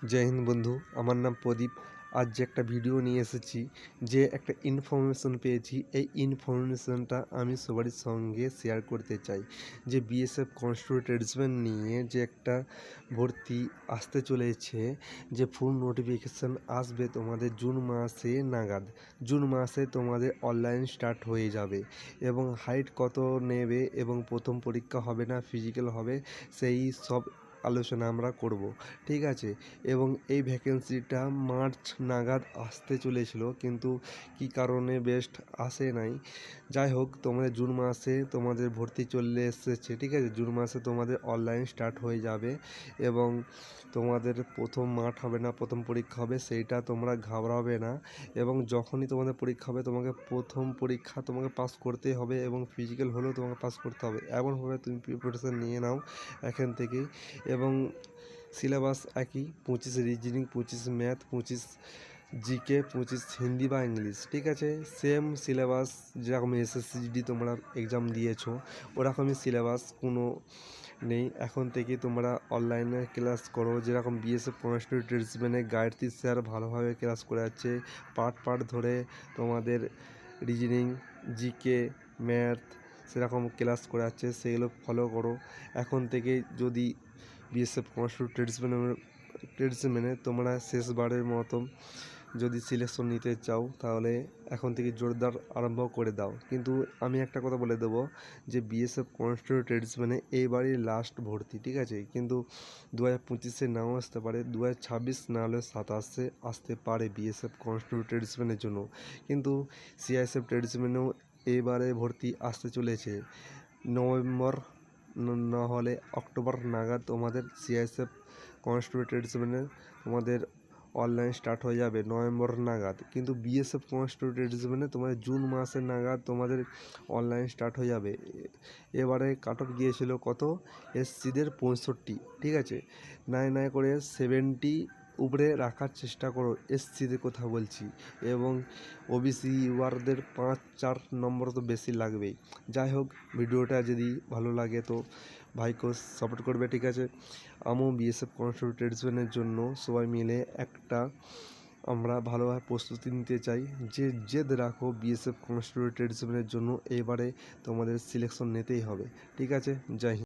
জয় হিন্দ বন্ধু, আমার নাম প্রদীপ। আজ যে একটা ভিডিও নিয়ে এসেছি, যে একটা ইনফরমেশন পেয়েছি, এই ইনফরমেশনটা আমি সবারই সঙ্গে শেয়ার করতে চাই। যে বিএসএফ কনস্টিটিউয়েন্ট ট্রেডসম্যান নিয়ে যে একটা ভর্তি আসতে চলেছে, যে ফুল নোটিফিকেশান আসবে তোমাদের জুন মাসে নাগাদ। জুন মাসে তোমাদের অনলাইন স্টার্ট হয়ে যাবে এবং হাইট কত নেবে এবং প্রথম পরীক্ষা হবে না ফিজিক্যাল হবে, সেই সব আলোচনা আমরা করব, ঠিক আছে। এবং এই ভ্যাকেন্সিটা মার্চ নাগাদ আসতে চলেছিল, কিন্তু কি কারণে বেস্ট আসে নাই। যাই হোক, তোমাদের জুন মাসে তোমাদের ভর্তি চলে এসেছে, ঠিক আছে। জুন মাসে তোমাদের অনলাইন স্টার্ট হয়ে যাবে এবং তোমাদের প্রথম মাঠ হবে না, প্রথম পরীক্ষা হবে, সেইটা তোমরা ঘাবড়াবে না। এবং যখনই তোমাদের পরীক্ষা হবে, তোমাকে প্রথম পরীক্ষা তোমাকে পাস করতেই হবে এবং ফিজিক্যাল হলেও তোমাকে পাস করতে হবে। এমনভাবে তুমি প্রিপারেশান নিয়ে নাও এখান থেকেই। এবং সিলেবাস একই, 25 রিজনিং, 25 ম্যাথ, 25 জিকে, 25 হিন্দি বা ইংলিশ, ঠিক আছে। সেম সিলেবাস যেরকম এসএসসিজিডি তোমরা এক্সাম দিয়েছো, ওরকমই সিলেবাস, কোনো নেই। এখন থেকে তোমরা অনলাইনে ক্লাস করো, যেরকম বিএসএফ কনস্টিটিউয়েন্ট ট্রেডসম্যানের গায়ত্রী স্যার ভালোভাবে ক্লাস করাচ্ছে, পার্ট ধরে তোমাদের রিজনিং, জিকে, ম্যাথ সেরকম ক্লাস করাচ্ছে, সেগুলো ফলো করো এখন থেকে। যদি বিএসএফ কনস্টিটিউয়েন্ট ট্রেডসম্যানে তোমরা শেষবারের মতো যদি সিলেকশন নিতে চাও, তাহলে এখন থেকে জোরদার আরম্ভ করে দাও। কিন্তু আমি একটা কথা বলে দেবো, যে বিএসএফ কনস্টিটিউয়েন্ট ট্রেডসম্যানে এইবারই লাস্ট ভর্তি, ঠিক আছে। কিন্তু 2025-এ নাও আসতে পারে, 2026 না হলে 27-এ আসতে পারে বিএসএফ কনস্টিটিউয়েন্ট ট্রেডসম্যানের জন্য। কিন্তু সিআইএসএফ ট্রেডসম্যানেও এবারে ভর্তি আসতে চলেছে। নভেম্বর না হলে অক্টোবর নাগাদ তোমাদের সিআইএসএফ কনস্টিটিউয়েন্ট ট্রেডসম্যানের তোমাদের অনলাইন স্টার্ট হয়ে যাবে নভেম্বর নাগাদ। কিন্তু বিএসএফ কনস্টিটিউয়েন্ট ট্রেডসম্যানে তোমাদের জুন মাসের নাগাদ তোমাদের অনলাইন স্টার্ট হয়ে যাবে। এবারে কাট অফ গিয়েছিল কত, এসসিদের 65, ঠিক আছে। নাই করে 70 উপরে রাখার চেষ্টা করো, এসসিদের কথা বলছি। এবং ওবিসি ইউআরদের 5-4 নম্বর তো বেশি লাগবেই। যাই হোক, ভিডিওটা যদি ভালো লাগে তো ভাইকে সাপোর্ট করবে, ঠিক আছে। আমিও বিএসএফ কনস্টিটিউয়েন্ট ট্রেডসম্যানের জন্য সবাই মিলে একটা আমরা ভালোভাবে প্রস্তুতি নিতে চাই। যে জেদ রাখো বিএসএফ কনস্টিটিউয়েন্ট ট্রেডসম্যানের জন্য, এবারে তোমাদের সিলেকশন নিতেই হবে, ঠিক আছে। জয় হিন্দ।